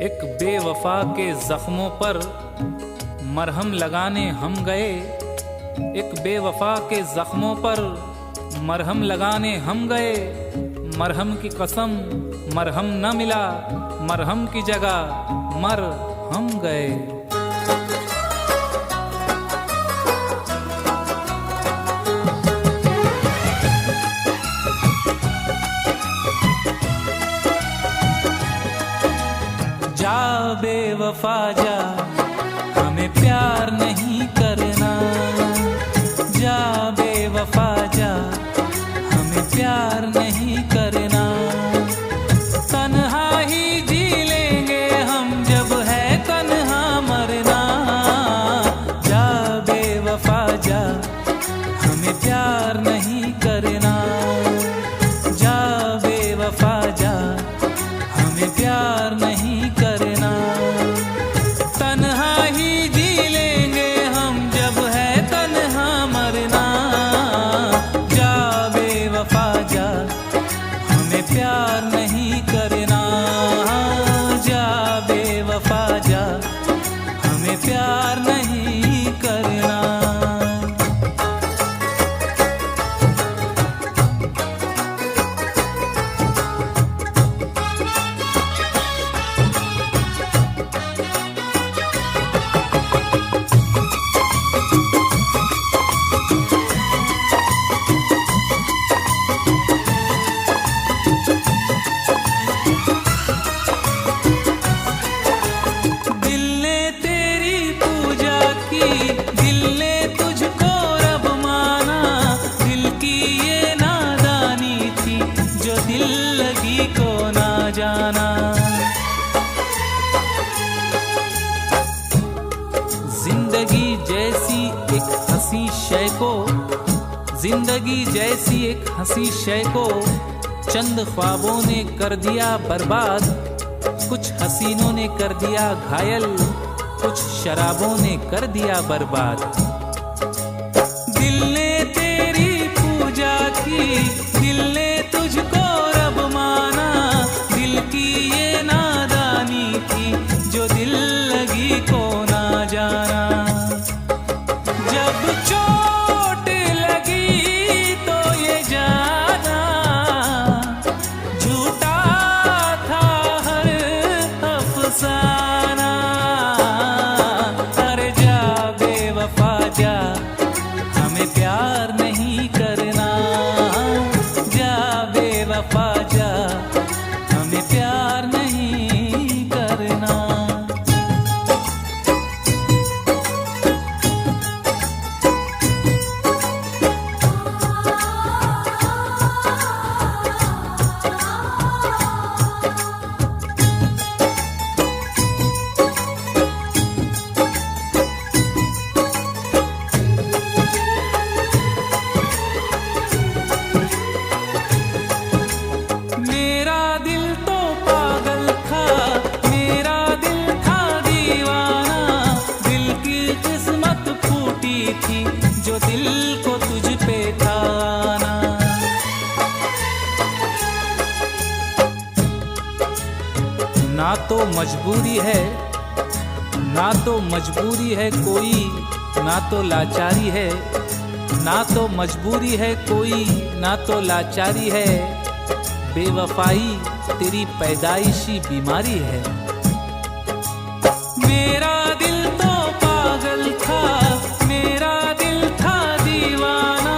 एक बेवफा के जख्मों पर मरहम लगाने हम गए। एक बेवफा के जख्मों पर मरहम लगाने हम गए। मरहम की कसम मरहम न मिला, मरहम की जगह मर हम गए। जा बेवफा जा, हमें प्यार नहीं करना। जा बेवफा जा, हमें प्यार नहीं करना। तन्हा ही जी लेंगे हम, जब है तन्हा मरना। जा बेवफा जा, हमें प्यार नहीं करना। जा बेवफा जा, हमें प्यार नहीं करना। तन्हा ही जी लेंगे हम, जब है तन्हा मरना। जा बेवफा जा, हमें प्यार नहीं करना। जा बेवफा जा, हमें प्यार नहीं करना। जिंदगी जैसी एक हंसी शय को चंद ख्वाबों ने कर दिया बर्बाद। कुछ हसीनों ने कर दिया घायल, कुछ शराबों ने कर दिया बर्बाद। दिल ने तेरी पूजा की, दिल ने तुझको रब माना। दिल की ये नादानी थी, जो दिल लगी को ना जाना। जब चोट लगी तो ये जाना, झूठा था हर अफसाना। अरे जा बेवफा जा, हमें प्यार नहीं करना। जा बेवफा जा, हमें प्यार नहीं करना। जो दिल को तुझ पे था ना। ना तो मजबूरी है, ना तो मजबूरी है कोई, ना तो लाचारी है। ना तो मजबूरी है कोई, ना तो लाचारी है। बेवफाई तेरी पैदाइशी बीमारी है। मेरा दिल तो पागल था, मेरा दिल था दीवाना।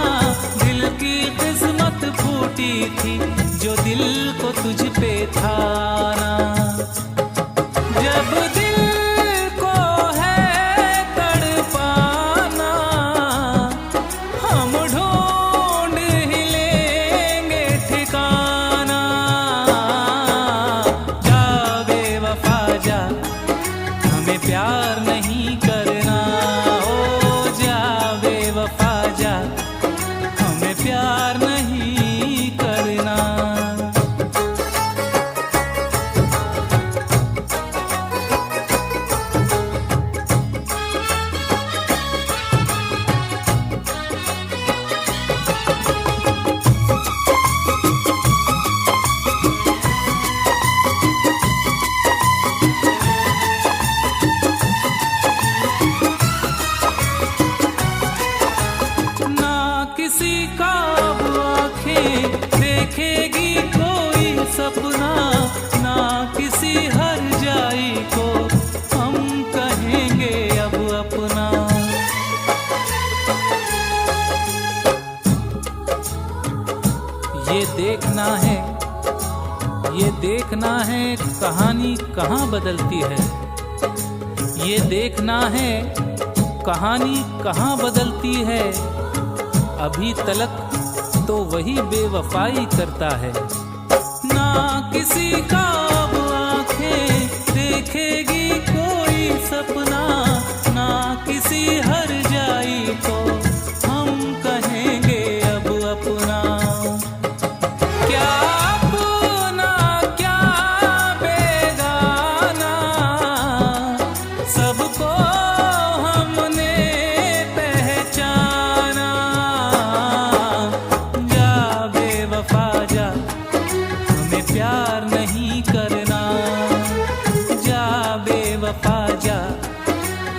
दिल की किस्मत फूटी थी, जो दिल को तुझ पे था ना। जब दिल को है तड़पाना, हम ढूंढ ही लेंगे ठिकाना। जा बेवफा जा, हमें प्यार नहीं करना। ओ जा बेवफा जा, हमें प्यार नहीं करना। देखेगी कोई सपना, ना किसी हर जाई को हम कहेंगे अब अपना। ये देखना है कहानी कहाँ बदलती है। ये देखना है कहानी कहाँ बदलती है। अभी तलक तो वही बेवफाई करता है। ना किसी का अब आंखें देखेगी कोई सपना, ना किसी हर जाई को हम कहेंगे अब अपना। क्या अपना क्या बेगाना, सबको हमने पहचाना। जा बेवफा जा, हमें प्यार नहीं करना। जा बेवफा जा,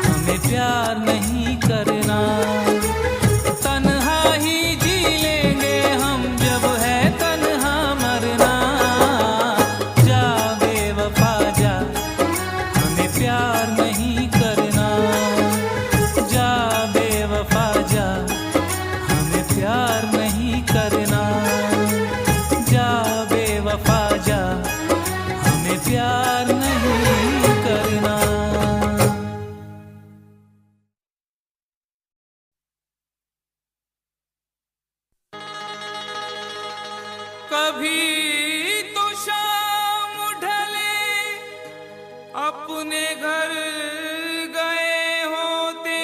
हमें प्यार नहीं करना। तन्हा ही जी लेंगे हम जब है तन्हा मरना। जा बेवफा जा, हमें प्यार नहीं करना। जा बेवफा जा, हमें प्यार नहीं करना। जा बेवफा जा, हमें प्यार नहीं करना। कभी तो शाम ढले अपने घर गए होते,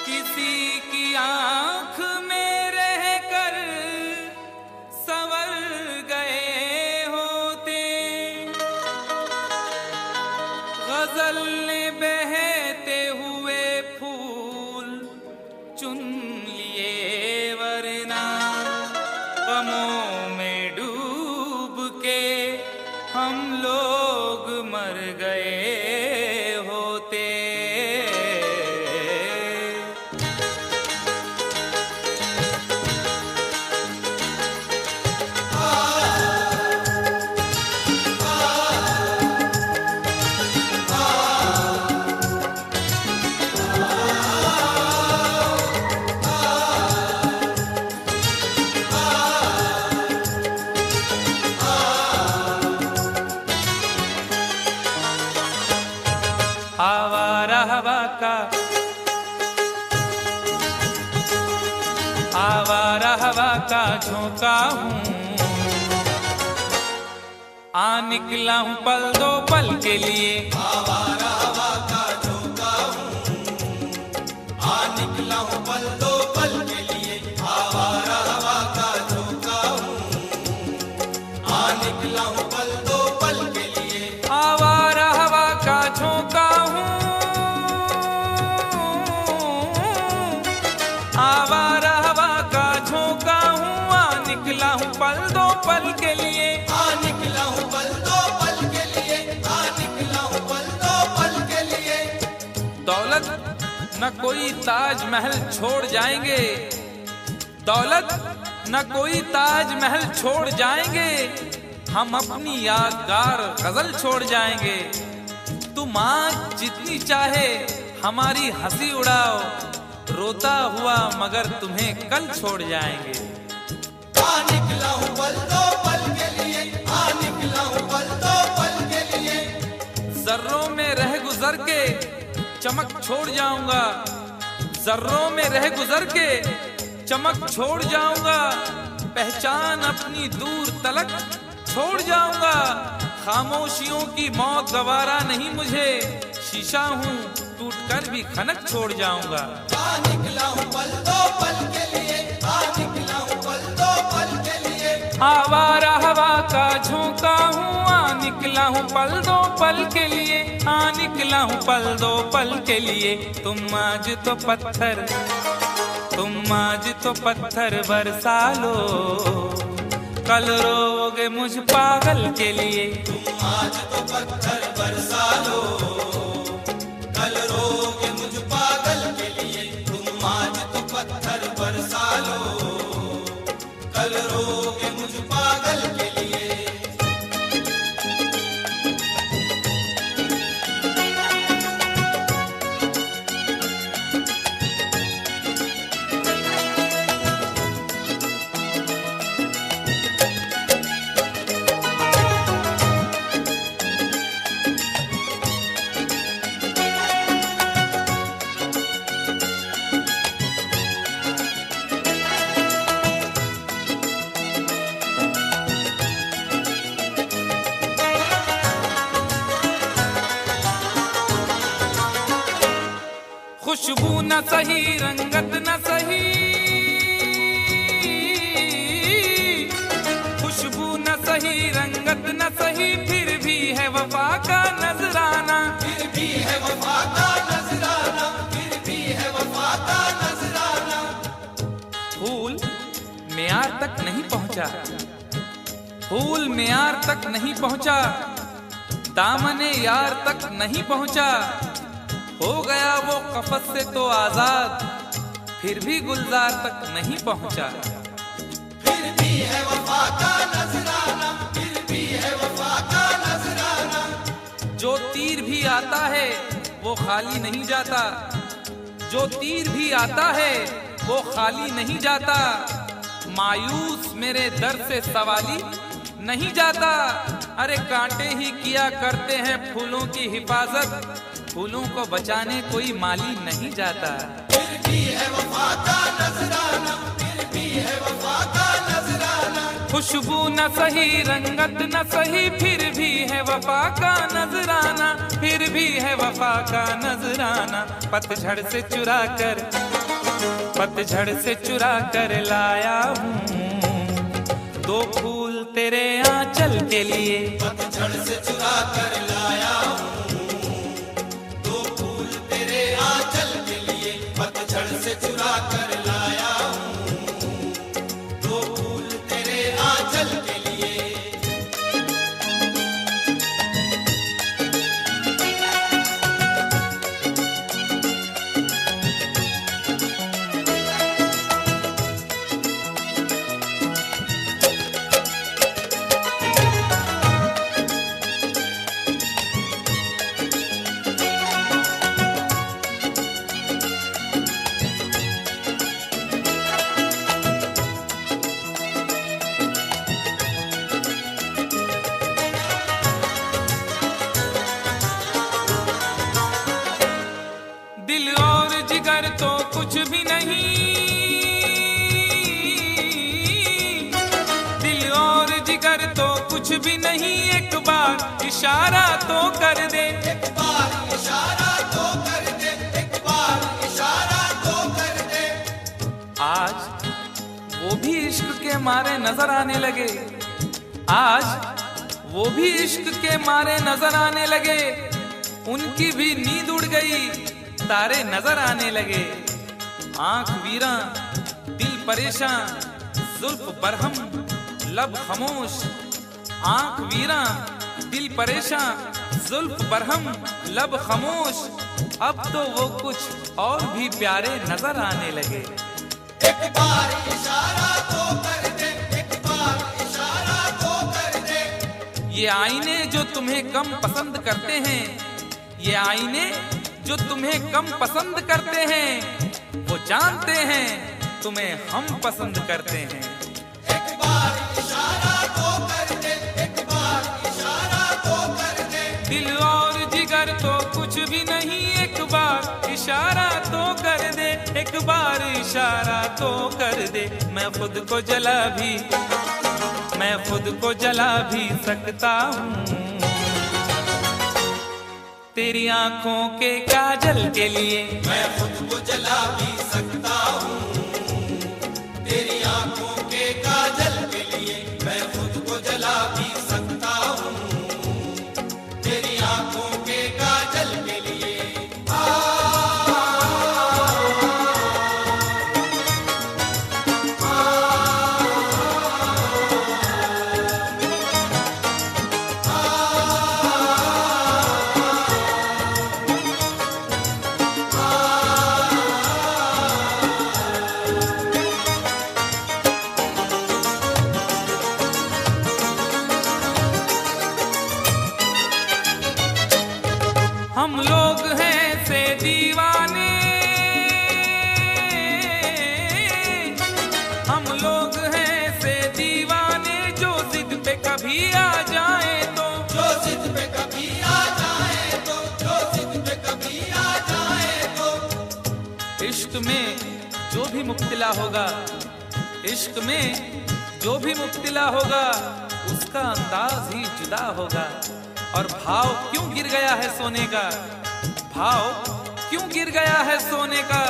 किसी की आंख में रहकर संवर गए होते। गजल ने बहते हुए फूल चुन लिए, वरना गमों में डूब के हम लोग मर गए होते। आवारा हवा का, आवारा हवा का झोंका हूँ। आ निकला हूँ पल दो पल के लिए। आवारा हवा का झोंका हूँ। आ निकला हूँ पल दो पल के लिए। आवारा हवा का झोंका हूँ। आ निकला हूँ पल दो पल के लिए। आवारा हवा का झोंका हूँ। आवारा हवा का झोंका हूँ। आ निकला हूँ पल दो पल के लिए। आ निकला हूँ पल दो पल के लिए। आ निकला हूँ पल दो पल के लिए। दौलत न कोई ताजमहल छोड़ जाएंगे। दौलत न कोई ताजमहल छोड़ जाएंगे। हम अपनी यादगार गजल छोड़ जाएंगे। तुम आज जितनी चाहे हमारी हंसी उड़ाओ, रोता हुआ मगर तुम्हें कल छोड़ जाएंगे। आ निकला हूँ पल दो पल के लिए। आ निकला हूँ पल दो पल के लिए। जर्रों में रह गुजर के चमक छोड़ जाऊंगा। जर्रों में रह गुजर के चमक छोड़ जाऊंगा। पहचान अपनी दूर तलक छोड़ जाऊंगा। खामोशियों की मौत गवारा नहीं मुझे। शीशा हूँ टूट कर भी खनक छोड़ जाऊंगा। आ निकला हूँ पल दो पल के लिए। आ निकला हूँ पल दो पल के लिए। आवारा हवा का झोंका हूँ। आ निकला हूँ पल दो पल के लिए। आ निकला हूँ पल दो पल के लिए। तुम आज तो पत्थर, तुम आज तो पत्थर बरसा लो, कल रोगे मुझ पागल के लिए। तुम आज तो पत्थर बरसा लो, कल रोगे मुझ पागल के लिए। तुम आज तो पत्थर बरसा लो, कल रोगे मुझ पागल के लिए। खुशबू न सही, रंगत न सही, खुशबू न सही, रंगत न सही, फिर भी है वफा का नजराना, फिर भी है वफा का नजराना, फिर भी है वफा का नजराना। फूल मेयार तक नहीं पहुंचा, फूल मेयार तक नहीं पहुंचा, दामने यार तक नहीं पहुंचा, हो गया वो कफस से तो आजाद, फिर भी गुलजार तक नहीं पहुंचा। फिर भी है वफा का नजराना, फिर भी है वफा का नजराना। जो तीर भी आता है वो खाली नहीं जाता, जो तीर भी आता है वो खाली नहीं जाता, मायूस मेरे दर से सवाली नहीं जाता। अरे कांटे ही किया करते हैं फूलों की हिफाजत, फूलों को बचाने कोई माली नहीं जाता। फिर भी है वफा का नजराना, फिर भी है वफा का नजराना। खुशबू न सही, रंगत न सही, फिर भी है वफा का नजराना, फिर भी है वफा का नजराना। पतझड़ से चुरा कर, पतझड़ से चुरा कर लाया हूँ दो फूल तेरे आंचल के लिए, पतझड़ से चुरा कर लाया हूँ दो फूल तेरे आंचल के लिए, पतझड़ से चुरा कर लाया हूँ दो फूल तेरे आंचल के लिए। दिल और जिगर तो कुछ भी नहीं, दिल और जिगर तो कुछ भी नहीं, एक बार इशारा तो कर दे, एक बार इशारा तो कर दे, एक बार इशारा तो कर दे। आज वो भी इश्क के मारे नजर आने लगे, आज वो भी इश्क के मारे नजर आने लगे, उनकी भी नींद उड़ गई, तारे नजर आने लगे। आंख वीरा, दिल परेशान, जुल्फ बरहम, लब खामोश, आंख वीरा, दिल परेशान, जुल्फ बरहम, लब खामोश, अब तो वो कुछ और भी प्यारे नजर आने लगे। एक बार इशारा तो कर दे, एक बार इशारा तो कर दे। ये आईने जो तुम्हें कम पसंद करते हैं, ये आईने जो तुम्हें कम पसंद करते हैं, वो जानते हैं तुम्हें हम पसंद करते हैं। एक बार इशारा तो कर दे, एक बार इशारा तो कर दे। दिल और जिगर तो कुछ भी नहीं, एक बार इशारा तो कर दे, एक बार इशारा तो कर दे। मैं खुद को जला भी, मैं खुद को जला भी सकता हूँ तेरी आंखों के काजल के लिए, मैं खुद को जला भी सकता हूँ तेरी आंखों के काजल के लिए, मैं खुद को जला भी सकता हूँ तेरी आंखों के काजल के लिए। में जो भी मुब्तला होगा, इश्क में जो भी मुब्तला होगा, उसका अंदाज ही जुदा होगा। और भाव क्यों गिर गया है सोने का, भाव क्यों गिर गया है सोने का,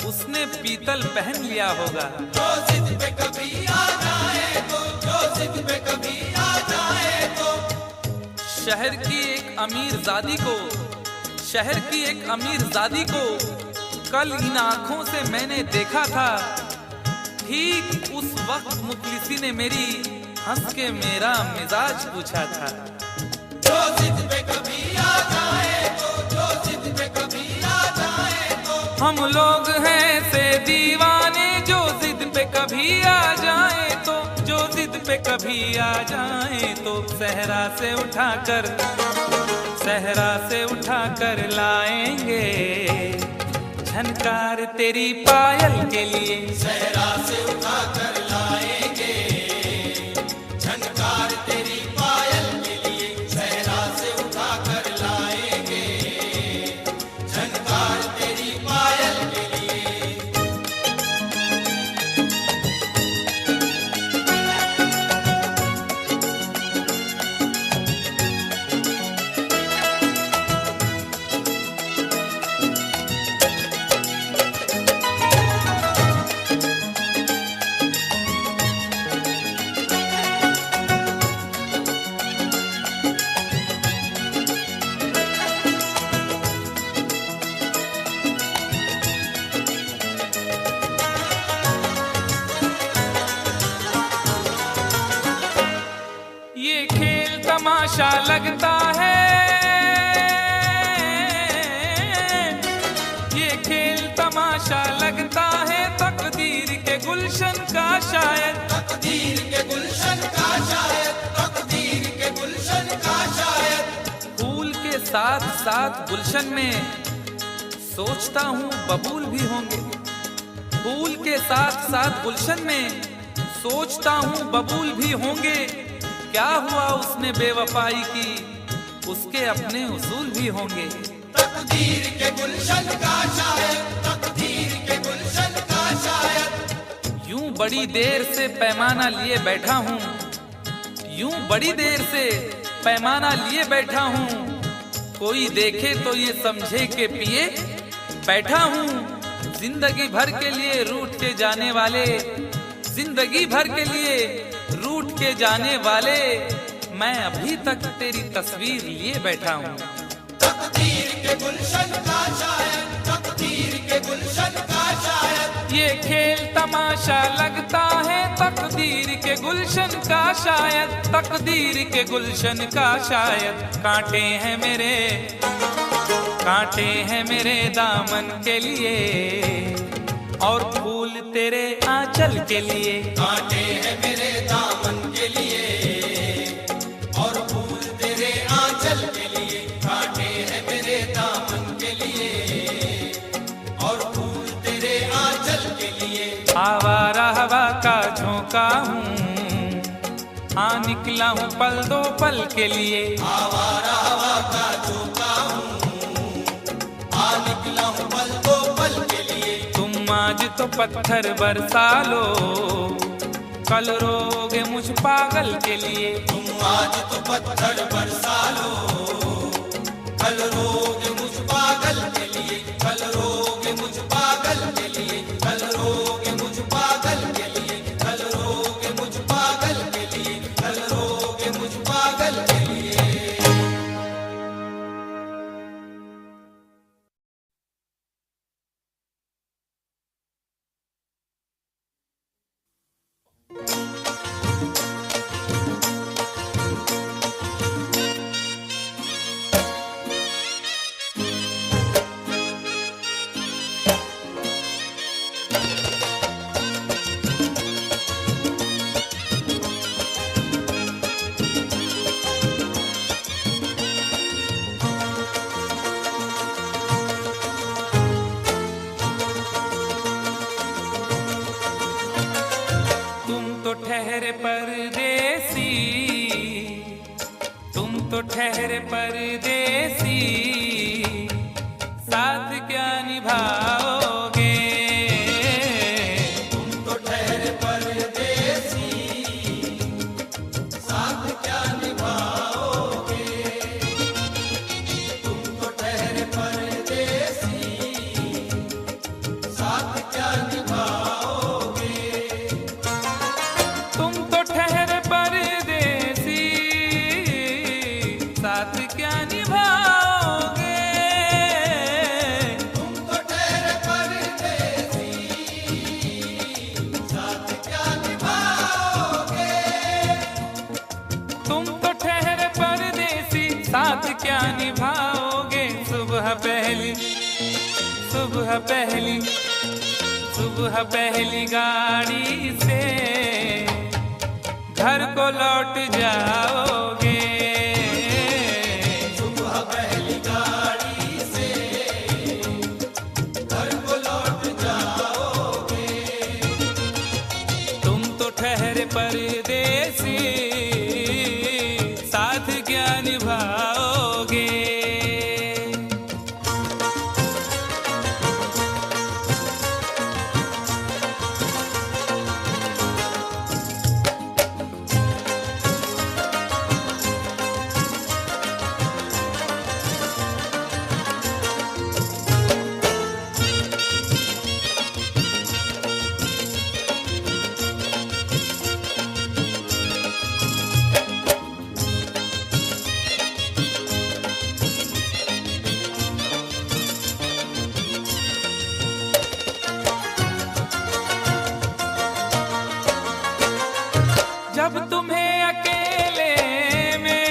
उसने पीतल पहन लिया होगा। जो जिद पे कभी आ जाए तो, जो जिद पे कभी आ जाए तो। शहर की एक अमीर ज़ादी को, शहर की एक अमीर ज़ादी को कल इन आंखों से मैंने देखा था। ठीक उस वक्त मुखलिसी ने मेरी हंस के मेरा मिजाज पूछा था। जो जिद पे कभी आ जाए तो, जो जिद पे कभी आ जाए तो। हम लोग हैं से दीवाने, जो जिद पे कभी आ जाए तो, जो जिद पे कभी आ जाए तो। सहरा से उठाकर, सहरा से उठाकर लाएंगे झनकार तेरी पायल के लिए। सहरा से उठाकर लाएंगे झनकार तेरी पायल के लिए। सहरा से उठाकर लाएंगे झनकार तेरी पायल के लिए। ये खेल तमाशा लगता है, ये खेल तमाशा लगता है तकदीर के गुलशन का शायद। तकदीर के गुलशन का शायद, तकदीर के गुलशन का शायद। फूल के साथ साथ गुलशन में सोचता हूँ बबूल भी होंगे। फूल के साथ साथ गुलशन में सोचता हूँ बबूल भी होंगे। क्या हुआ उसने बेवफाई की, उसके अपने उसूल भी होंगे। तकदीर के गुलशन का शायद, तकदीर के गुलशन का शायद। यूं बड़ी देर से पैमाना लिए बैठा हूँ, यूं बड़ी देर से पैमाना लिए बैठा हूँ। कोई देखे तो ये समझे के पिए बैठा हूँ। जिंदगी भर के लिए रूठ के जाने वाले, जिंदगी भर के लिए रूठ के जाने वाले, मैं अभी तक तेरी तस्वीर लिए बैठा हूँ। तकदीर के गुलशन का शायद, तकदीर के गुलशन का शायद। ये खेल तमाशा लगता है तकदीर के गुलशन का शायद, तकदीर के गुलशन का शायद। कांटे हैं मेरे, कांटे हैं मेरे दामन के लिए, और फूल तेरे आंचल के लिए। कांटे हैं मेरे दामन के लिए और फूल तेरे आंचल के लिए। कांटे हैं मेरे दामन के लिए और फूल तेरे आंचल के लिए। आवारा हवा का झोंका हूँ, हाँ निकला हूँ पल दो पल के लिए। आवारा हवा का झोंका हूँ, हाँ निकला हूँ पल दो पल के लिए। तुम आज तो पत्थर बरसा लो, कल रोगे मुझ पागल के लिए। तुम आज तो पत्थर बरसा लो, कल रोगे मुझ पागल के लिए। कल रोगे मुझ पागल के लिए। कल रोगे मुझ पागल के लिए। कल रोगे मुझ पागल के लिए। कल रोगे मुझ पागल के लिए। ठहरे परदेसी, तुम तो ठहरे परदेसी, साथ क्या निभाओगे। साथ क्या निभाओगे? सुबह पहली सुबह पहली सुबह पहली गाड़ी से घर को लौट जाओगे। सुबह पहली गाड़ी से घर को लौट जाओगे। तुम तो ठहरे परदेसी, साथ क्या निभाओगे? जब तुम्हें अकेले में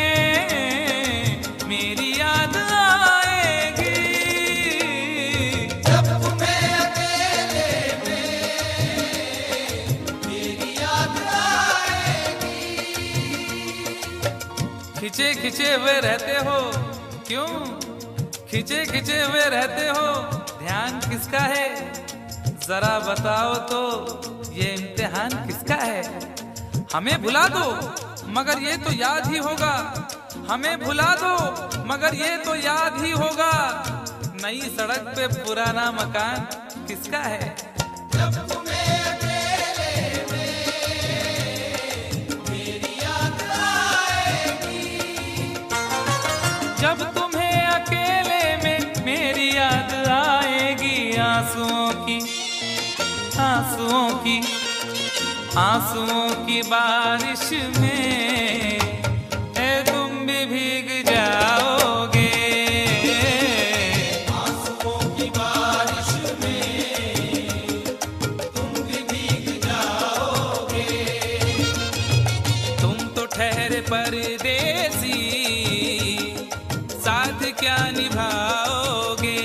मेरी याद आएगी, जब तुम्हें अकेले में मेरी याद आएगी। खिंचे खिंचे हुए रहते हो क्यों? खिंचे खिंचे हुए रहते हो, ध्यान किसका है? जरा बताओ तो ये इम्तिहान किसका है? हमें भुला दो मगर ये तो याद ही होगा, हमें भुला दो मगर ये तो याद ही होगा। नई सड़क पे पुराना मकान किसका है? जब तुम्हें अकेले में मेरी याद आएगी। जब तुम्हें अकेले में मेरी याद आएगी। आंसुओं की आंसुओं की आंसुओं की बारिश में तुम भी भीग जाओगे। आंसुओं की बारिश में तुम भी भीग जाओगे। तुम तो ठहरे परदेसी, साथ क्या निभाओगे?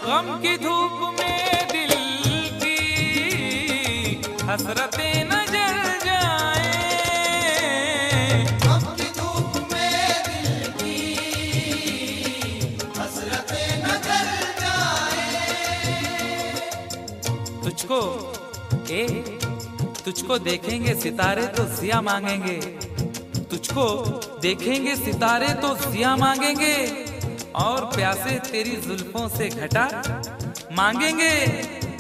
गम की धूप में दिल की हसरतें न जल जाएं। गम की धूप में दिल की हसरतें न जल जाएं। तुझको देखेंगे सितारे तो जिया मांगेंगे। तुझको देखेंगे सितारे तो जिया मांगेंगे, और प्यासे तेरी जुल्फों से घटा मांगेंगे।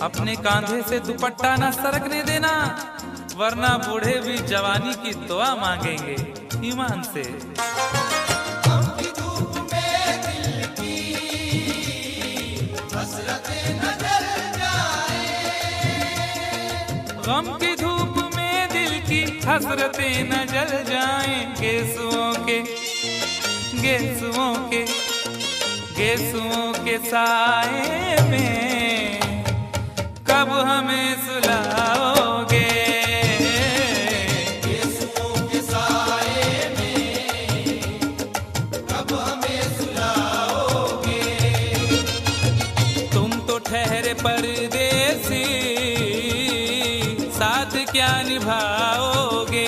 अपने कांधे से दुपट्टा ना सरकने देना, वरना बूढ़े भी जवानी की दुआ मांगेंगे ईमान से। गम की धूप में दिल की हसरतें न जल जाएं। गम की धूप में दिल की हसरतें न जल जाएं। गेसुओं के गेसुओं के गेसुओं के साए में कब हमें सुलाओगे? गेसुओं के साए में कब हमें सुलाओगे। तुम तो ठहरे परदेसी, साथ क्या निभाओगे?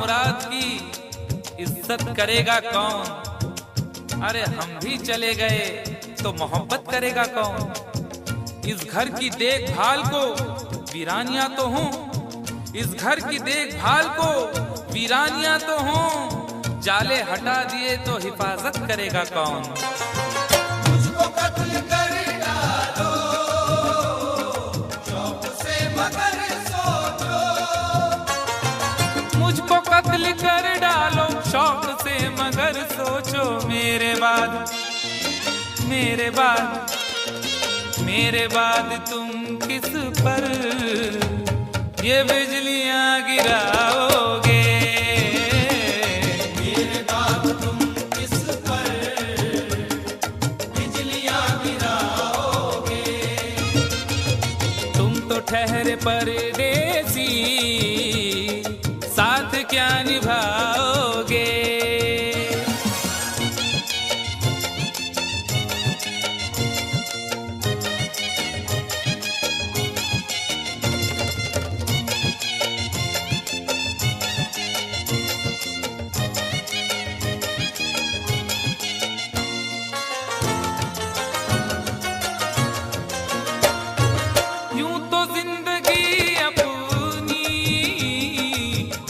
मुराद की इज्जत करेगा कौन? अरे हम भी चले गए तो मोहब्बत करेगा कौन? इस घर की देखभाल को वीरानियां तो हूँ, इस घर की देखभाल को वीरानियां तो हूँ, जाले हटा दिए तो हिफाजत करेगा कौन? मुझको कत्ल कर डालो शौक से मगर सोचो, मुझको कत्ल कर डालो शौक से मगर सोचो, मेरे बाद तुम किस पर ये बिजलियां गिराओगे? मेरे बाद तुम किस पर बिजलियां गिराओगे? तुम तो ठहरे परदेसी, साथ क्या निभाओगे? यूं तो जिंदगी अपनी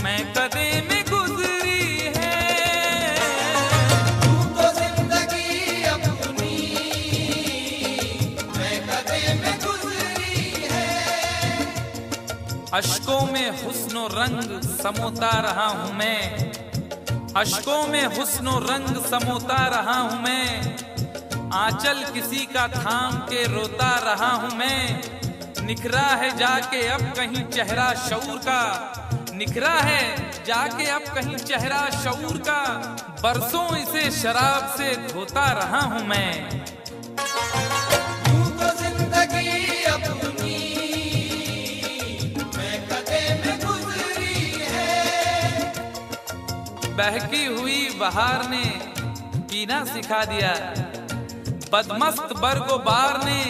मैं कदे में गुजरी है, तू तो जिंदगी अपनी मैं कदे में गुजरी है। अश्कों में हुस्नो रंग समोता रहा हूं मैं, अश्कों में हुस्नो रंग समोता रहा हूं मैं, आंचल किसी का थाम के रोता रहा हूं मैं। निखरा है जाके अब कहीं चेहरा शऊर का, निखरा है जाके अब कहीं चेहरा शऊर का, बरसों इसे शराब से धोता रहा हूं मैं। तू तो जिंदगी अपनी मैं कदे में गुजरी है। बहकी हुई बहार ने पीना सिखा दिया, बदमस्त बरगो बार ने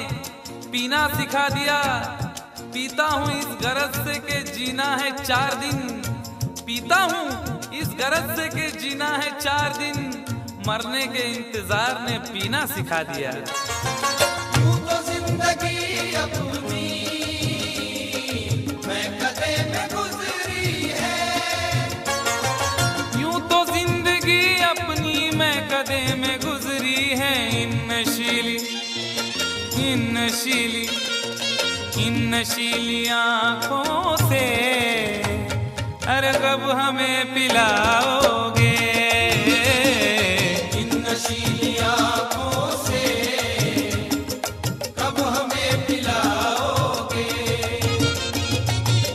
पीना सिखा दिया। पीता हूँ इस गरज से के जीना है 4 दिन, पीता हूँ इस गरज से के जीना है 4 दिन, मरने के इंतजार ने पीना सिखा दिया। तू तो जिंदगी अपनी मैं कदे में गुजरी है। यूं तो जिंदगी अपनी मैं कदे में गुजरी है। इन नशीली आंखों से अरे कब हमें पिलाओगे? इन नशीली आंखों से कब हमें पिलाओगे?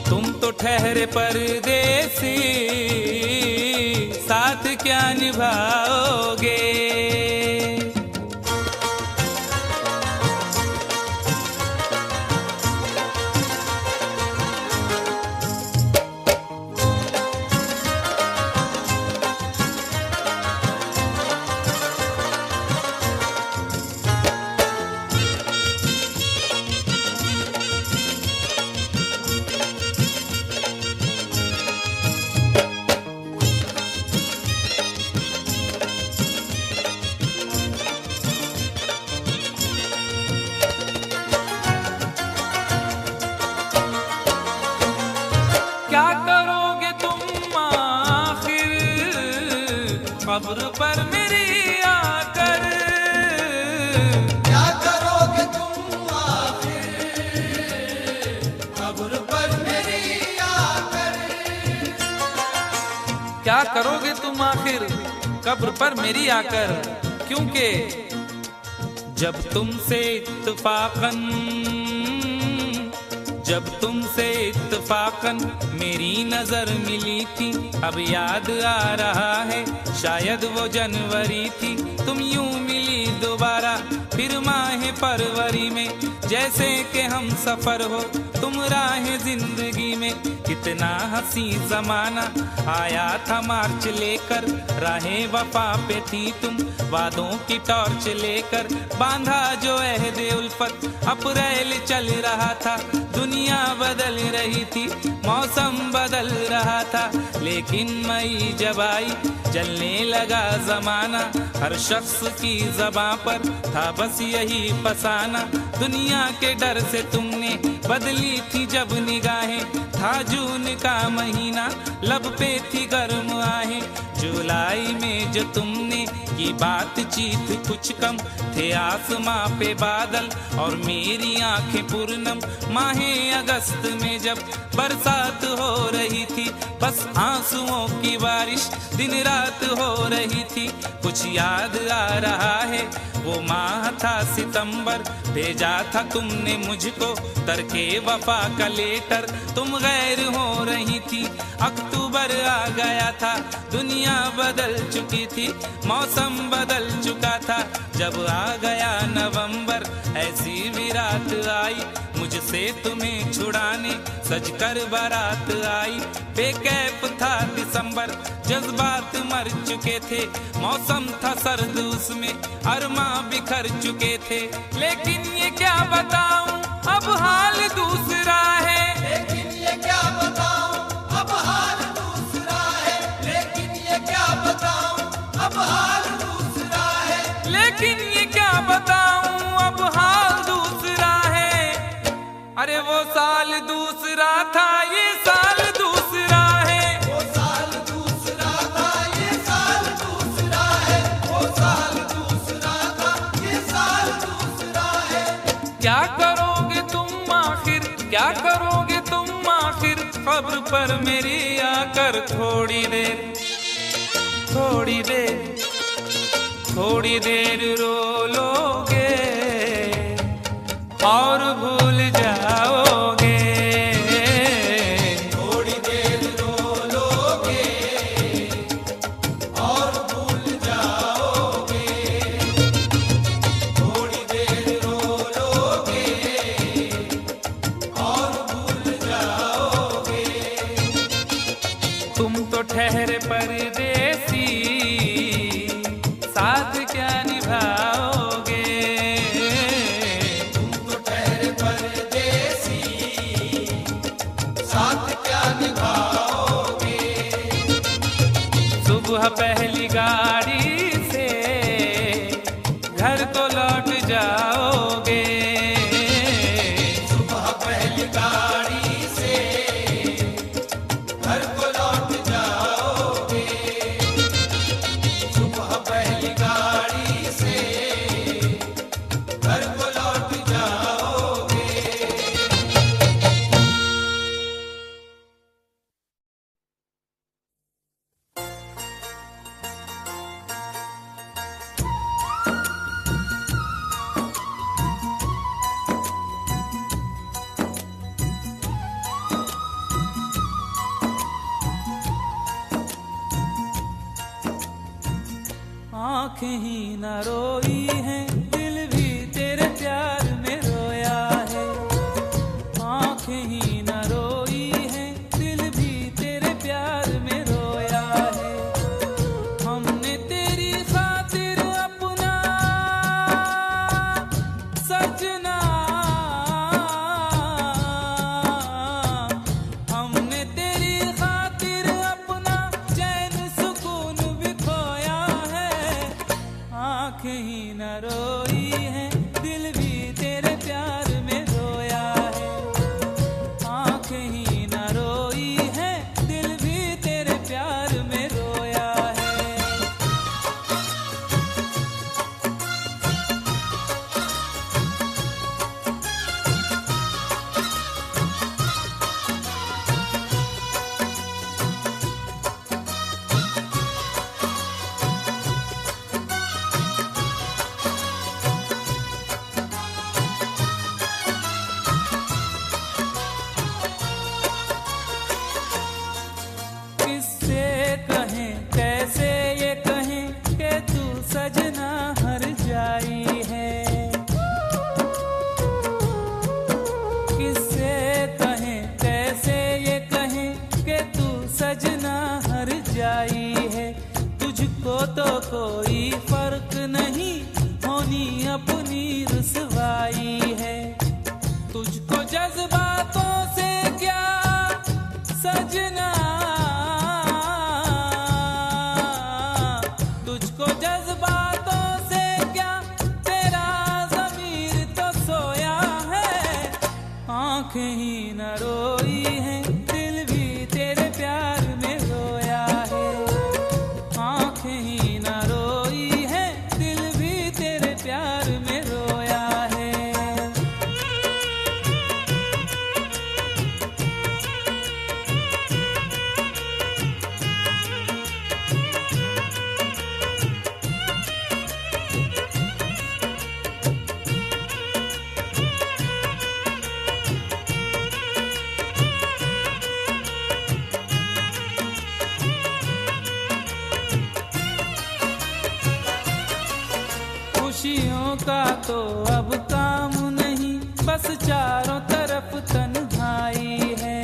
तुम तो ठहरे परदेसी, साथ क्या निभाओगे? कब्र पर मेरी आकर, क्या करोगे तुम आखिर कब्र पर मेरी आकर? क्या करोगे तुम आखिर कब्र पर मेरी आकर? क्योंकि जब तुमसे इत्तफाकन मेरी नजर मिली थी, अब याद आ रहा है शायद वो जनवरी थी। तुम यूं मिली दोबारा फिर माह फरवरी में, जैसे कि हम सफर हो तुम राह जिंदगी में। कितना हंसी जमाना आया था मार्च लेकर, राहें वफा पे थी तुम वादों की टॉर्च लेकर। बांधा जो अहद उल्फत अप्रैल चल रहा था, दुनिया बदल रही थी, मौसम बदल रहा था, लेकिन मई जब आई जलने लगा जमाना। हर शख्स की ज़बां पर था बस यही फसाना। दुनिया के डर से तुमने बदली थी जब निगाहें, था जून का महीना, लब पे थी गर्म आहें। जुलाई में जो तुमने की बातचीत कुछ कम, थे आसमां पे बादल और मेरी आंखें पूर्णम। माहे अगस्त में जब बरसात हो रही थी, बस आंसुओं की बारिश दिन रात हो रही थी। कुछ याद आ रहा है वो माह था सितंबर, भेजा था तुमने मुझको तरके वफा का लेटर। तुम गैर हो रही थी, अक्टूबर आ गया था, दुनिया बदल चुकी थी, मौसम बदल चुका था। जब आ गया नवंबर, ऐसी भी रात आई मुझसे तुम्हें छुड़ाने, सजकर बारात आई। बेकैफ था दिसंबर, जज्बात मर चुके थे, मौसम था सर्द उसमें अरमा बिखर चुके थे। लेकिन ये क्या बताऊं अब हाल दूसरा है, लेकिन ये क्या बताऊं अब हाल दूसरा है, लेकिन ये क्या बताऊं अब हाल दूसरा है, लेकिन ये क्या बताऊं अब हाल दूसरा है। अरे वो साल दूसरा था, ये साल दूसरा है, वो साल दूसरा था, ये साल दूसरा है, वो साल दूसरा था, ये साल दूसरा है। क्या करोगे तुम आखिर, क्या करोगे तुम आखिर, खबर पर मेरी आकर थोड़ी देर, थोड़ी देर, थोड़ी देर रो लोगे और भूल जाओगे, थोड़ी देर रो लोगे और भूल जाओगे, थोड़ी देर रो लोगे और भूल जाओगे। तुम तो ठहरे परदेसी, साथ क्या निभाओगे, तुम तो ठहरे परदेसी, साथ क्या निभाओगे। सुबह पहली गाड़ी से घर को लौट जाओगे, सुबह पहली गाड़ी से घर को लौट जाओगे, सुबह पहली गाड़ी से घर को लौट जाओगे। आँखें ही न रोई हैं, दिल भी तेरे प्यार में रोया है। आँखें ही न रोई हैं, दिल भी तेरे प्यार में रोया है। हमने तेरी खातिर अपना सजना, हमने तेरी खातिर अपना चैन सुकून भी खोया है। आँखें ही न रोई हैं, दिल भी तेरे प्यार में रोया है। जज्बातों से क्या सजना, तुझको जज्बातों से क्या, तेरा ज़मीर तो सोया है। आंखें ही न रोई हैं, दिल भी तेरे प्यार में रोया है। आंखें ही न रोई हैं, दिल भी तेरे प्यार में रोया है। खुशियों का तो अब काम नहीं, बस चारों तरफ तन्हाई है।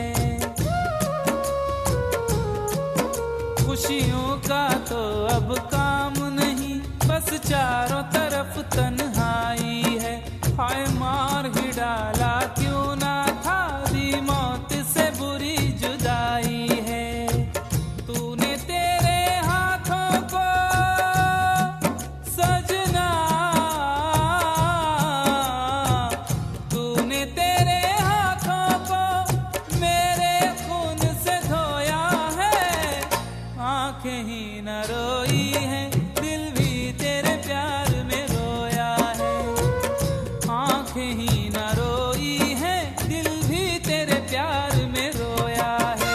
खुशियों का तो अब काम नहीं, बस चारों तरफ तन्हाई है। हाय मार ही डाला क्यों ना था, दी मौत से बुरी जुदाई है। तूने तेरे हाथों को सजना, तूने तेरे हाथों को मेरे खून से धोया है। आंखें ही न रोई हैं, दिल भी तेरे प्यार में रोया है। आंखें ही न रोई हैं, दिल भी तेरे प्यार में रोया है।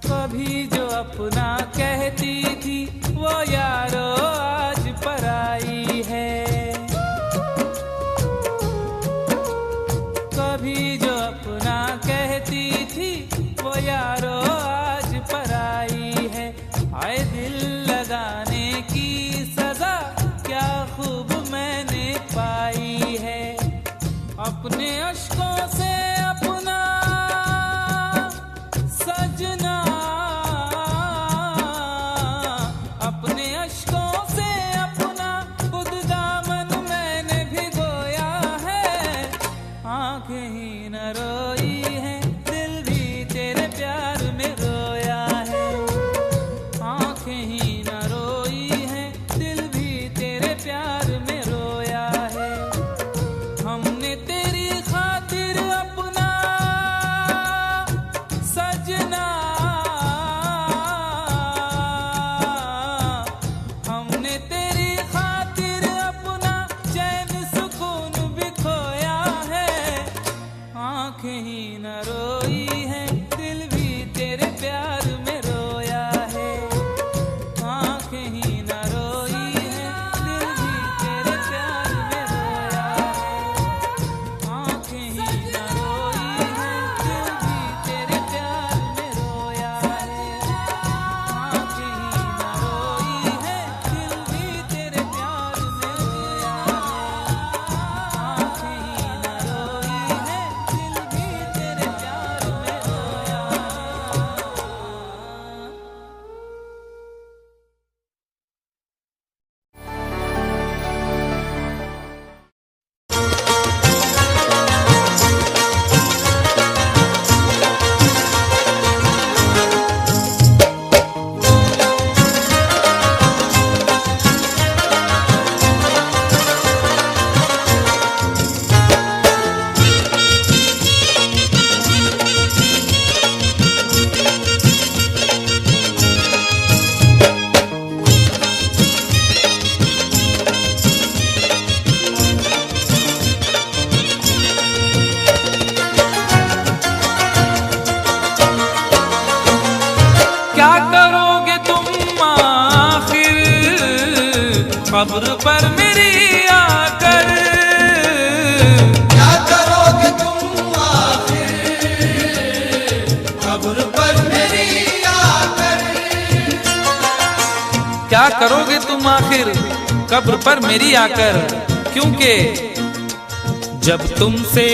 कभी जो अपना कहती थी, वो यारो आज पराई है। कभी जो अपना कहती थी, वो यारो आज पराई है। आए दिल लगाने की सजा क्या खूब मैंने पाई है। अपने अश्कों से अपना सजना, अपने अश्कों से अपना खुद दामन मैंने भिगोया है। आंखें ही न रोई हैं, दिल भी तेरे प्यार में रोया है। आंखें ही न रोई हैं, दिल भी तेरे प्यार में रोया है। हमने तेरी खातिर अपना सजना, हमने तेरी खातिर अपना चैन सुकून भी खोया है। आंखें ही न रोई हैं, दिल भी तेरे प्यार में रोया है। आंखें ही न रोई हैं, दिल भी तेरे प्यार में रोया है। आंखें ही न रोई हैं, दिल भी तेरे प्यार में रोया है। आंखें ही न रोई हैं, दिल भी तेरे प्यार में रोया है। आंखें ही न रोई हैं, दिल भी तेरे प्यार में रोया कब्र पर मेरी आकर क्या करोगे तुम आखिर कब्र करोगे तुम आखिर कब्र पर मेरी आकर, क्योंकि जब तुमसे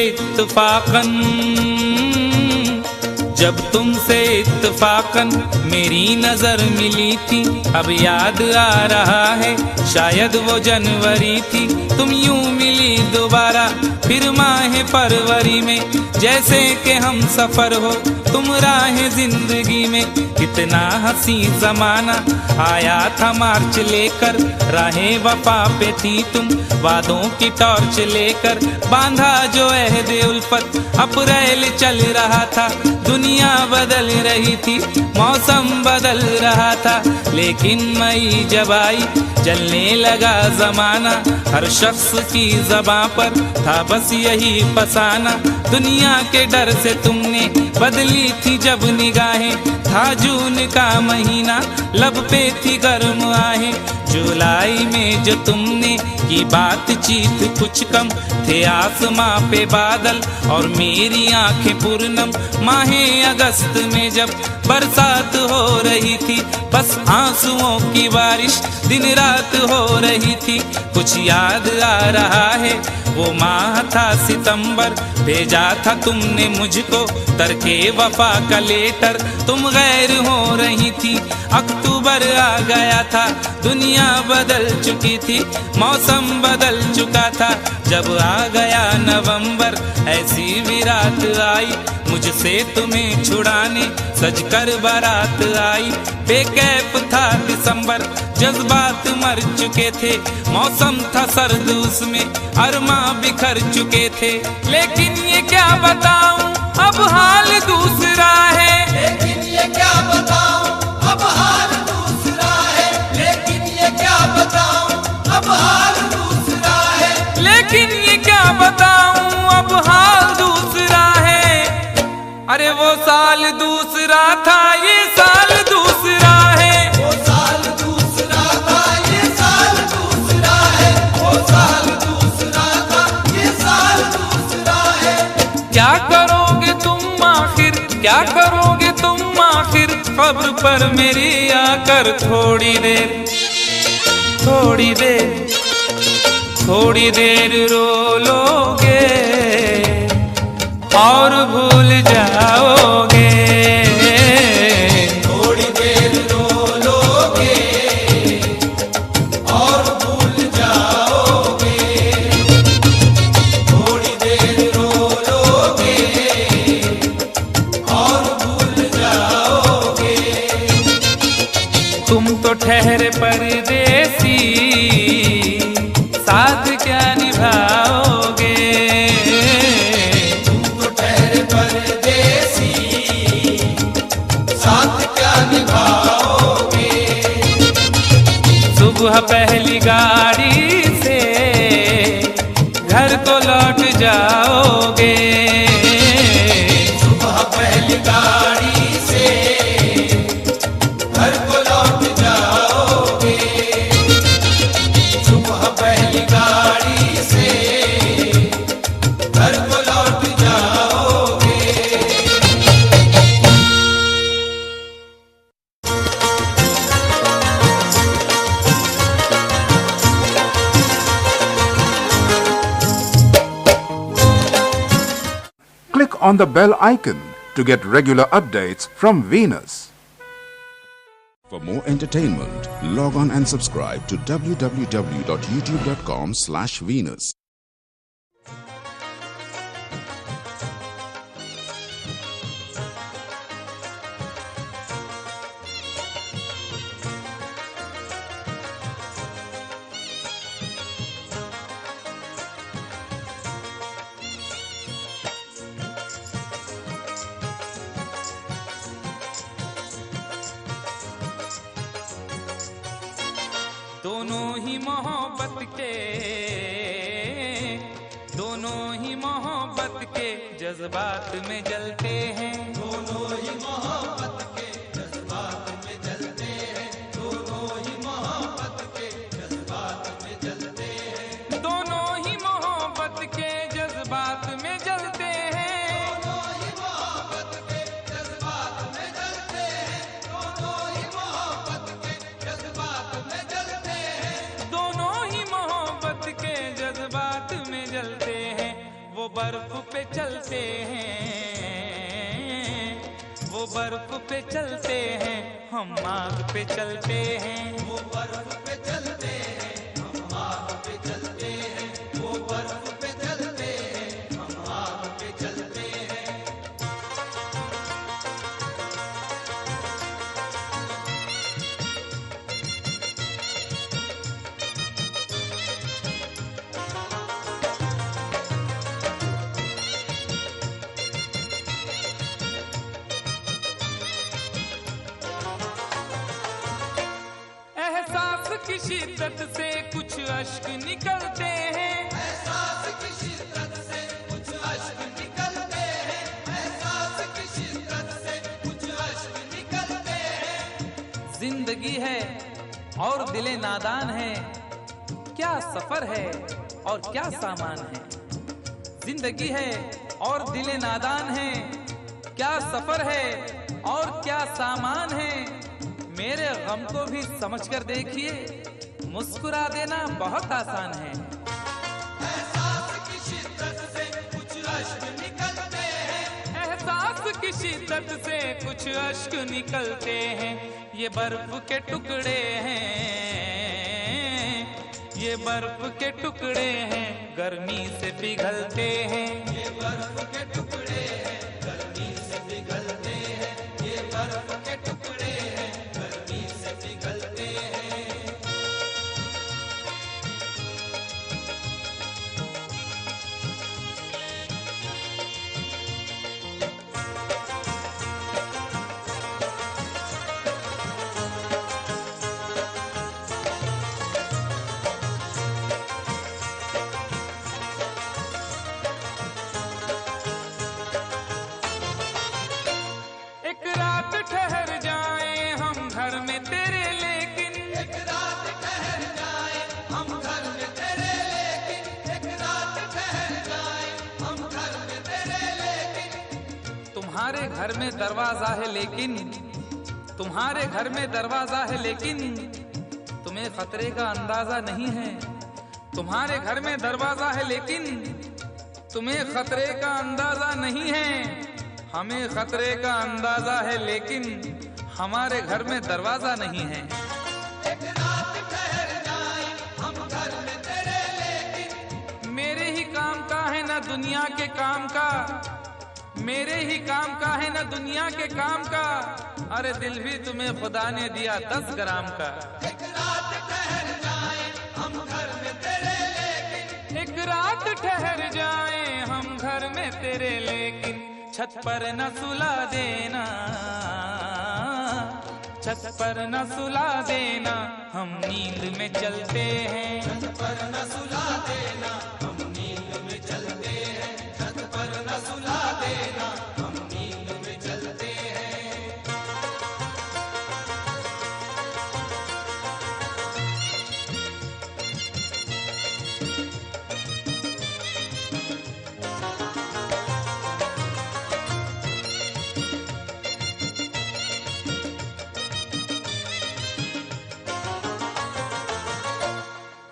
इत्तफाकन मेरी नजर मिली थी, अब याद आ रहा है शायद वो जनवरी थी। तुम यूं मिली दोबारा फिर माह फरवरी में, जैसे कि हम सफर हो तुम राह जिंदगी में। कितना हंसी जमाना आया था मार्च लेकर, राहें वफा पे थी तुम वादों की टॉर्च लेकर। बांधा जो अहद उल्फत अप्रैल चल रहा था, दुनिया बदल रही थी मौसम बदल रहा था। लेकिन मई जब आई जलने लगा जमाना, हर शख्स की ज़बां पर था बस यही फसाना। दुनिया के डर से तुमने बदली थी जब निगाहें, था जून का महीना लब पे थी गर्म आहें। जुलाई में जो तुमने की बातचीत कुछ कम थे आसमां पे बादल और मेरी आंखें पूर्णम। माहे अगस्त में जब बरसात हो रही थी, बस आंसुओं की बारिश दिन रात हो रही थी। कुछ याद आ रहा है वो माह था सितंबर, भेजा था तुमने मुझको तरके वफा का लेटर। तुम गैर हो रही थी, अक्टूबर आ गया था, दुनिया बदल चुकी थी, मौसम बदल चुका था। जब आ गया नवंबर ऐसी भी रात आई, मुझसे तुम्हें छुड़ाने सजकर बारात आई। बेकैफ था दिसंबर, जज्बात मर चुके थे, मौसम था सर्द उसमें अरमा बिखर चुके थे। लेकिन ये क्या बताऊं अब हाल दूसरा है, लेकिन ये क्या बताऊं अब हाल दूसरा है, लेकिन ये क्या बताऊं अब हाल दूसरा है, लेकिन ये क्या बताऊं अब हाल दूसरा है। अरे वो साल दूसरा था ये साल दूसरा है, वो साल दूसरा था ये साल दूसरा है, वो साल दूसरा था ये साल दूसरा है। क्या करोगे तुम आखिर, क्या करोगे तुम आखिर कब्र पर मेरी आकर। थोड़ी देर थोड़ी देर थोड़ी देर रो लोगे और भूल जाओगे, थोड़ी देर रो लोगे और भूल जाओगे, थोड़ी देर रो लोगे और भूल जाओगे। तुम तो ठहरे परदेसी साथ क्या निभाओगे, तुम तो ठहरे परदेसी साथ क्या निभाओगे। सुबह पहली गाड़ी से घर को लौट जाओगे, सुबह पहली गाड़ी से घर को लौट जाओगे, सुबह पहली गाड़ी से घर को लौट जाओगे। Click on the bell icon to get regular updates from Venus. For more entertainment, log on and subscribe to www.youtube.com/Venus. दोनों ही मोहब्बत के जज्बात में जलते हैं, दोनों ही मोहब्बत के जज्बात में जलते हैं, दोनों ही मोहब्बत के जज्बात में जलते हैं, दोनों ही मोहब्बत के जज्बात में जलते हैं, दोनों ही मोहब्बत के जज्बात में जलते हैं, दोनों ही मोहब्बत के जज्बात में जलते हैं। चलते हैं, वो बर्फ पे चलते हैं, हम आग पे चलते हैं। वो बर्फ पे चलते हैं, हम आग पे चलते हैं। वो बर्फ पे चलते हैं, हम आग पे चलते हैं। एहसास की शिद्दत से कुछ अश्क निकलते हैं, एहसास की शिद्दत से कुछ अश्क निकलते हैं। एहसास की शिद्दत से कुछ अश्क निकलते हैं। जिंदगी है और दिले नादान है, क्या सफर है और क्या सामान है। जिंदगी है और दिले नादान है, क्या सफर है और क्या सामान है। मेरे गम को भी समझकर देखिए, मुस्कुरा देना बहुत आसान है। एहसास की शिद्दत से कुछ अश्क निकलते हैं। एहसास की शिद्दत से कुछ अश्क निकलते हैं। ये बर्फ के टुकड़े हैं, ये बर्फ के टुकड़े हैं, गर्मी से पिघलते हैं। ये बर्फ के टुकड़े हैं, गर्मी से पिघलते हैं। ये बर्फ के टुकड़े हैं, गर्मी से पिघलते हैं। एक रात ठहर जाए हम घर में तेरे, लेकिन एक रात ठहर जाए हम घर में तेरे, लेकिन एक रात ठहर जाए हम घर में तेरे, लेकिन तुम्हारे घर में दरवाजा है, लेकिन तुम्हारे घर में दरवाजा है, लेकिन तुम्हें खतरे का अंदाजा नहीं है। तुम्हारे घर में दरवाजा है, लेकिन तुम्हें खतरे का अंदाजा नहीं है। हमें खतरे का अंदाजा है, लेकिन हमारे घर में दरवाजा नहीं है। एक रात ठहर जाए हम घर में तेरे, लेकिन मेरे ही काम का है ना दुनिया के काम का, मेरे ही काम का है ना दुनिया के काम का। अरे दिल भी तुम्हें खुदा ने दिया 10 ग्राम का। एक रात ठहर जाए हम घर में तेरे, लेकिन एक रात ठहर जाए हम घर में तेरे, लेकिन छत पर न सुला देना, छत पर न सुला देना, हम नींद में चलते हैं। छत पर न सुला देना, हम नींद में चलते हैं। छत पर न सुला देना, हम नींद में चलते हैं।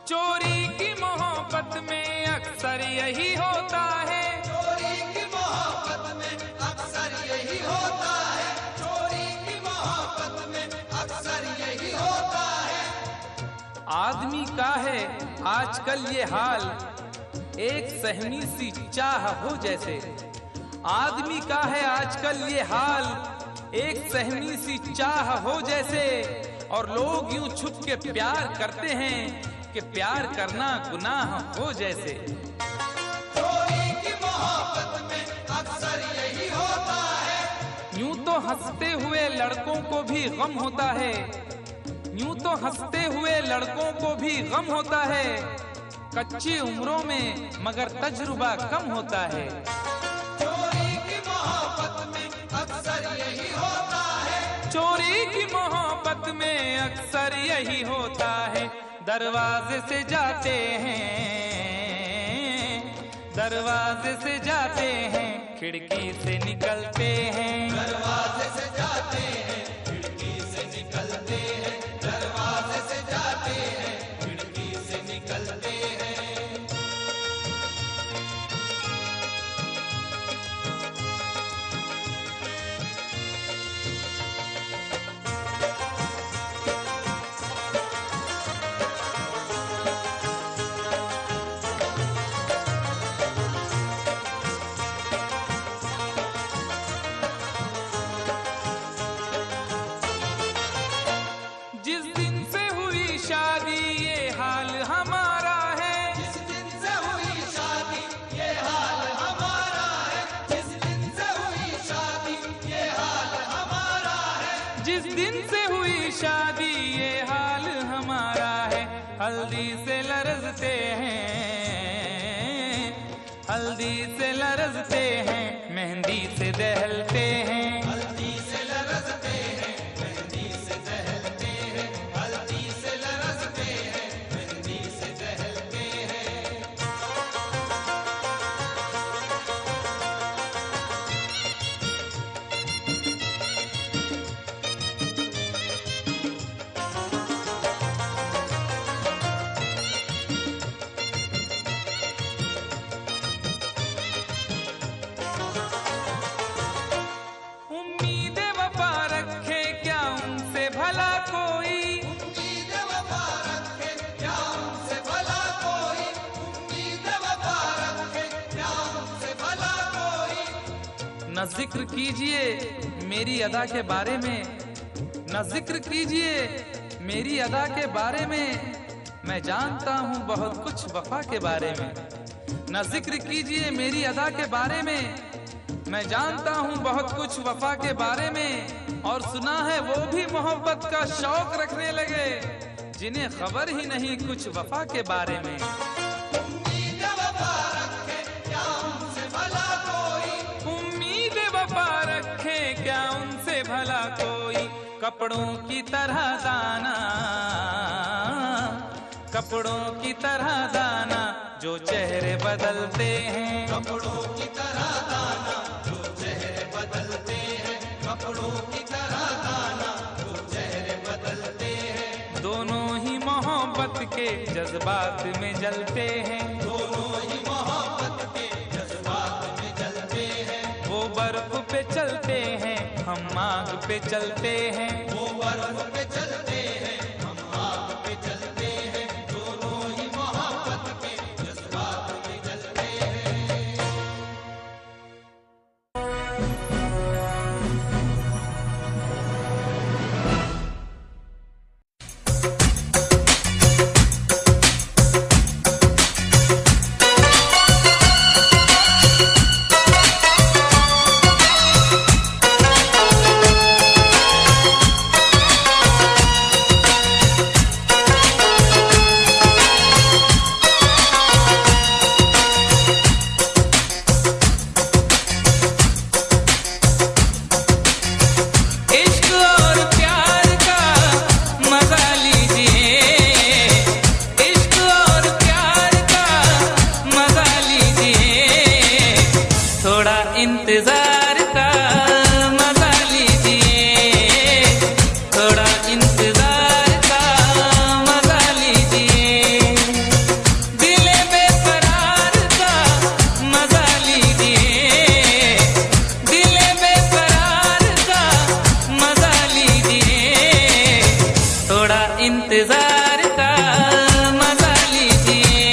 चोरी की मोहब्बत में अक्सर यही होता है, चोरी की मोहब्बत में अक्सर यही होता है। चोरी की मोहब्बत में अक्सर यही होता है। आदमी का है आजकल ये हाल, एक सहमी सी चाह हो जैसे। आदमी का है आजकल ये हाल, एक सहमी सी चाह हो जैसे। और लोग यूं छुप के प्यार करते हैं कि प्यार करना गुनाह हो जैसे। चोरी की मोहब्बत में अक्सर यही होता है। यूं तो हंसते हुए लड़कों को भी गम होता है, यूं तो हंसते हुए लड़कों को भी गम होता है। कच्ची उम्रों में मगर तजुर्बा कम होता है। चोरी की मोहब्बत में अक्सर यही होता है। चोरी की मोहब्बत में अक्सर यही होता है। दरवाजे से जाते हैं, दरवाजे से जाते हैं, खिड़की से निकलते हैं। दरवाजे से जाते हैं, खिड़की से निकलते हैं। दरवाजे से जाते हैं, खिड़की से निकलते हैं। जिस दिन से हुई शादी ये हाल हमारा है। हल्दी से लरजते हैं, हल्दी से लरजते हैं, मेहंदी से दहलते हैं। हल्दी से लरजते हैं, मेहंदी से दहलते हैं, हल्दी से लरजते हैं, मेहंदी से दहलते हैं। उम्मीदें वफा रखे क्या उनसे भला कोई, उम्मीद वफा रखे क्या उनसे भला कोई, उम्मीद वफा रखे क्या उनसे भला कोई। न जिक्र कीजिए मेरी अदा के बारे में, न जिक्र कीजिए मेरी अदा के बारे में, मैं जानता हूँ बहुत कुछ वफा के बारे में। न जिक्र कीजिए मेरी अदा के बारे में, मैं जानता हूँ बहुत कुछ वफा के बारे में। और सुना है वो भी मोहब्बत का शौक रखने लगे जिन्हें खबर ही नहीं कुछ वफा के बारे में। उम्मीद वफा रखे क्या उनसे भला कोई, उम्मीद वफा रखे क्या उनसे भला कोई। कपड़ों की तरह दाना, कपड़ों की तरह दाना जो चेहरे बदलते हैं। कपड़ों की तरह दाना जो चेहरे बदलते हैं, कपड़ों की तरह दाना जो चेहरे बदलते हैं। दोनों ही मोहब्बत के जज्बात में जलते हैं, दोनों ही मोहब्बत के जज्बात में जलते हैं। वो बर्फ पे चलते हैं हम आग पे चलते हैं। वो बर्फ पे चलते हैं हम आग पे चलते हैं। दोनों ही मोहब्बत के जज्बात में जलते हैं। इश्क और प्यार का मजा लीजिए, इश्क और प्यार का मजा लीजिए, थोड़ा इंतजार का मजा लीजिए, थोड़ा इंतजार का मजा लीजिए, दिल बेकरार का मजा लीजिए, दिल बेकरार का मजा लीजिए, थोड़ा इंतजार का मजा लीजिए,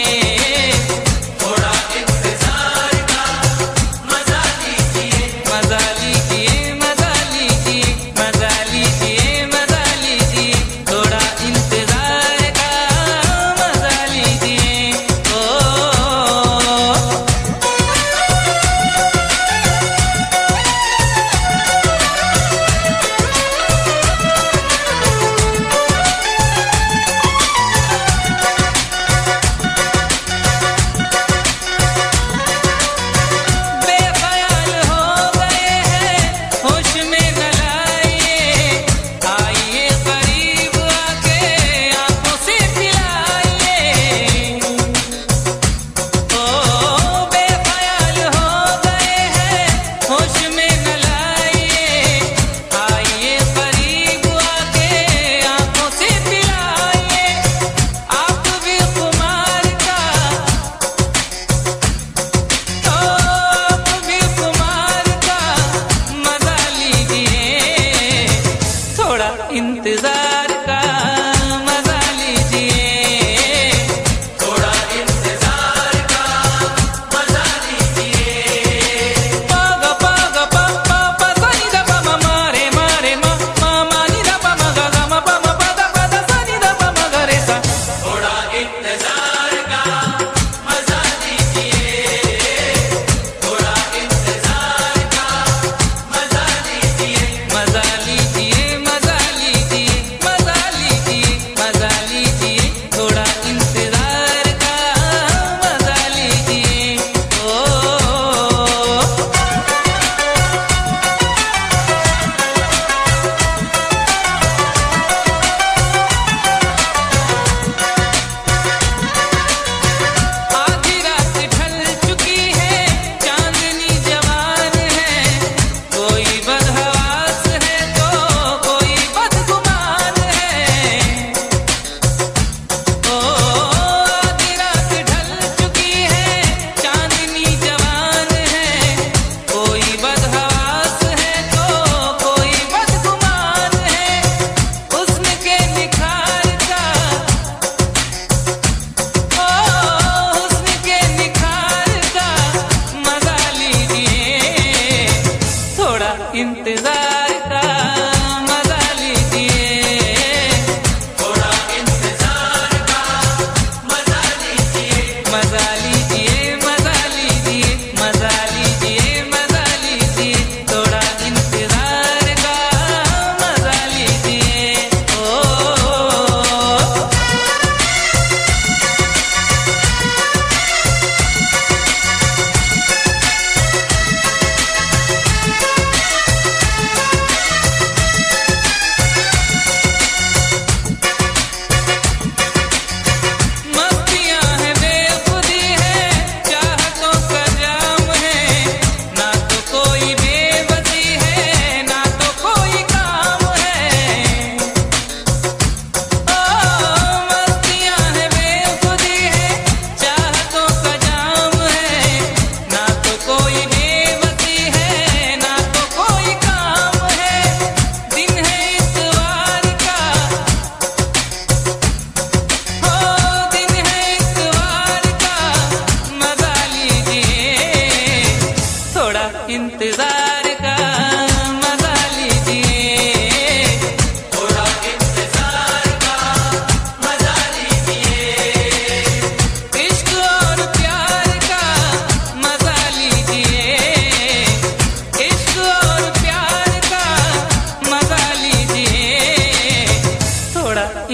थोड़ा इंतजार का मजा लीजिए, मजा लीजिए, मजा लीजिए, मजा लीजिए, मजा लीजिए, थोड़ा इंतजार का मजा लीजिए। ओ बेख्याल हो गए हैं होश में न लाइए, आइए करीब आके आंखों से पिलाइए। ओ बेख्याल हो गए हैं होश में न लाइए, आइए करीब आके आंखों से पिलाइए। आप भी खुमार का, आप भी खुमार का मजा लीजिए, थोड़ा इंतजार का मजा लीजिए, थोड़ा इंतजार का मजा लीजिए। पागा पागा पा पा पा सा नि दा पा मा मा रे मा रे मा मा मा नि दा पा मा गा गा मा पा मा पा दा सा नि दा पा मा गा रे सा। थोड़ा इंतजार का मजा लीजिए, थोड़ा इंतजार का मजा लीजिए, मजा लीजिए, मजा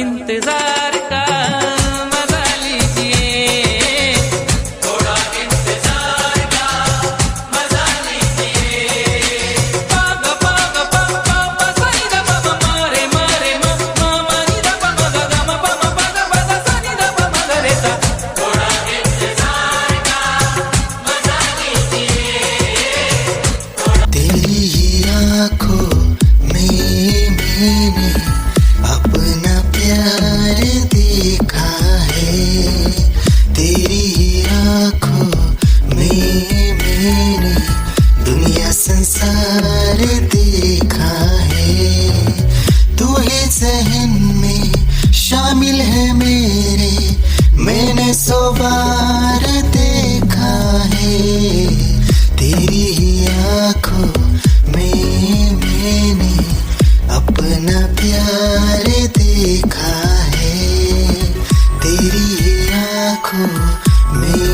इंतजार का मजा लीजिए, थोड़ा इंतजार का मजा लीजिए। पागा पागा पा पा पा सनी दा पा मा मारे मारे मा मा मा नी दा पा मा गा गा मा पा मा पा गा पा गा सनी दा पा मा गा रे सा। थोड़ा इंतजार का मजा लीजिए। तेरी ही आँखों में मैंने अपना प्यार देखा है, तेरी ही आँखों में मैंने दुनिया संसार देखा है। तू ही ज़हन में शामिल है मेरे, मैंने 100 बार देखा है। तेरी ही आँखों में मैंने अपना प्यार देखा है, तेरी ही आँखों में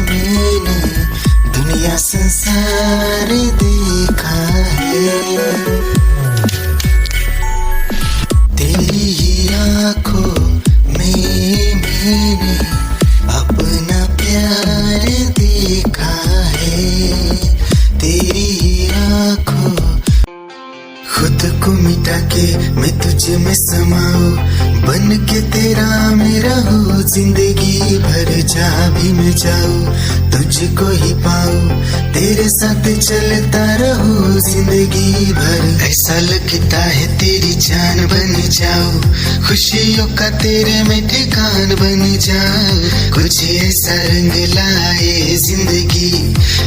मैंने दुनिया संसार देखा है। तेरी ही आँखों में मैंने अपना प्यार देखा है, तेरी ही आँखों। खुद को मिटा के मैं तुझ में समाऊं, बन के तेरा मेरा हो जिंदगी भर। जहाँ भी मैं जाऊं तुझको ही पाऊं, तेरे साथ चलता रहूं जिंदगी भर। ऐसा लगता है तेरी जान बन जाऊं, खुशियों का तेरे में ठिकान बन जाऊं। कुछ ऐसा रंग लाए जिंदगी,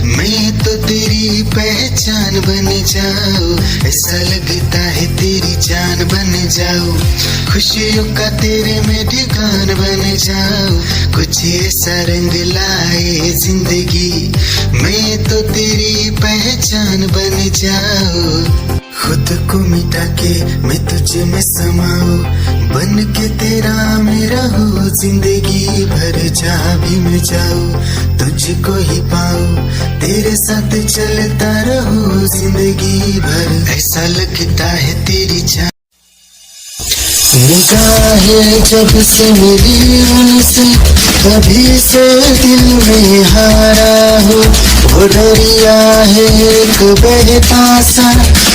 मैं तो तेरी पहचान बन जाऊं। ऐसा लगता है तेरी जान बन जाऊं, खुशियों का तेरे में ठिकान बन जाऊं। कुछ ऐसा रंग लाए जिंदगी, मैं तो तेरी पहचान बन जाऊं। खुद को मिटा के मैं तुझ में समाऊं, बन के तेरा मेरा हो जिंदगी भर। जहाँ भी मैं जाऊं तुझको ही पाऊं, तेरे साथ चलता रहूं जिंदगी भर। ऐसा लगता है तेरी जान। निगाहें जब से मिली उनसे, तभी से दिल में हारा हूँ। वो दरिया है एक बहता सा,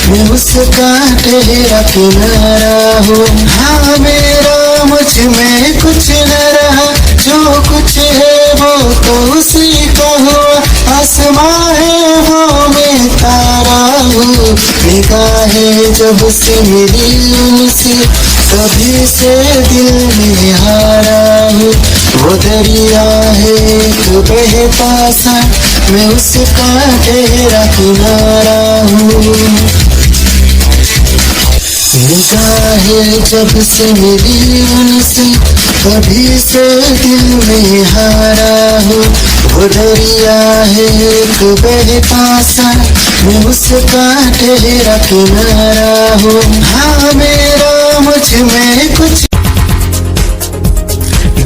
मैं उसका ठहरा किनारा हूँ। हाँ मेरा मुझ में कुछ न रहा, जो कुछ है वो तो उसी का हुआ। आसमां है वो मैं तारा हूँ। निगाहें जब से मिली उनसे, तभी से दिल में हारा हूँ। वो दरिया है एक बहता सा, मैं उसका ठहरा किनारा हूँ। निगाहें जब से मिली उनसे, तभी से दिल में हारा हूँ। वो दरिया है एक बहता सा, मैं उसका ठहरा किनारा हूँ। हाँ मेरा मुझ में कुछ।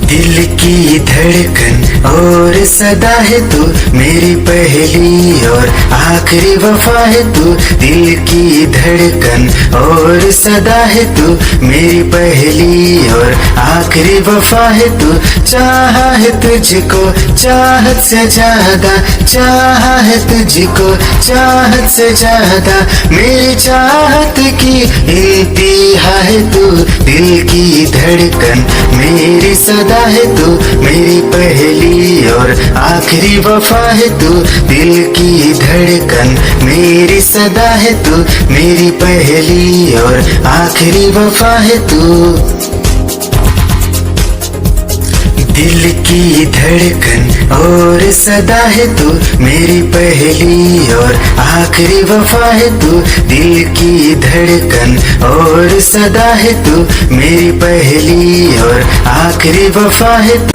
दिल की धड़कन और सदा है तू, मेरी पहली और आखिरी वफा है तू। दिल की धड़कन और सदा है तू, मेरी पहली और आखिरी वफा है तू। चाहा है तुझको चाहत से ज्यादा, चाहा है तुझको चाहत से ज्यादा। मेरी चाहत की इंतहा है तू, दिल की धड़कन मेरी सदा है तू। मेरी पहली और आखिरी वफा है तू, दिल की धड़कन मेरी सदा है तू। मेरी पहली और आखिरी वफा है तू। दिल की धड़कन और सदा है तू, मेरी पहली और आखिरी वफा है तू। दिल की धड़कन और सदा है तू, मेरी पहली और आखिरी वफा है तू।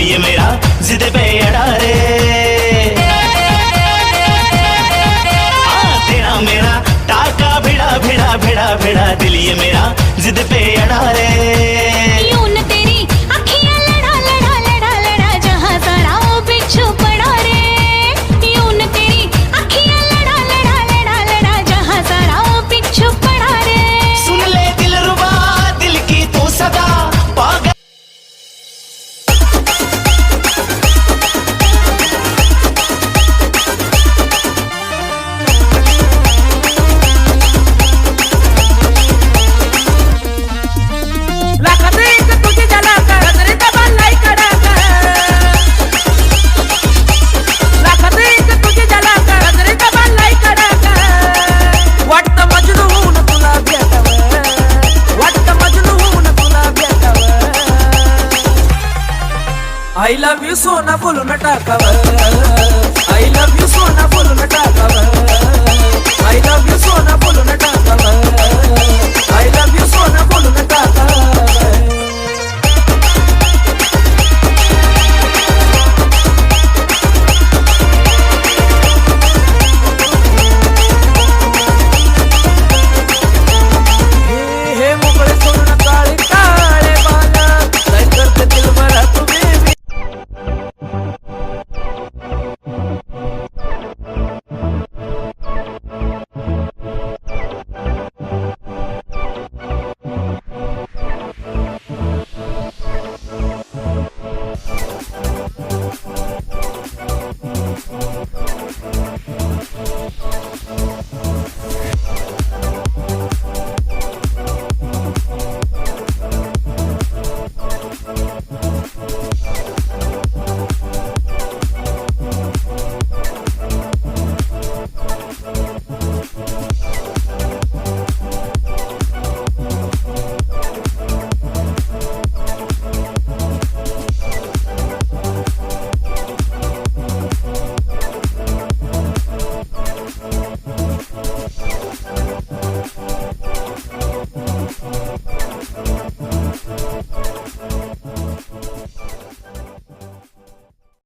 ये मेरा जिद पे अड़ा रे। तेरा मेरा टाका भिड़ा भिड़ा भिड़ा भिड़ा दिल ये मेरा जिद पे अड़ा रे। यूं न तेरी अखियां लड़ा लड़ा लड़ा लड़ा जहां सारा वो बिच्छू पड़ा रे। यूं न तेरी अखियां लड़ा लड़ा लड़ा लड़ा जहां सारा वो बिच्छू पड़ा रे। सुन ले दिलरुबा दिल की तू सदा पागल। I love you सोना बोलून टाकाव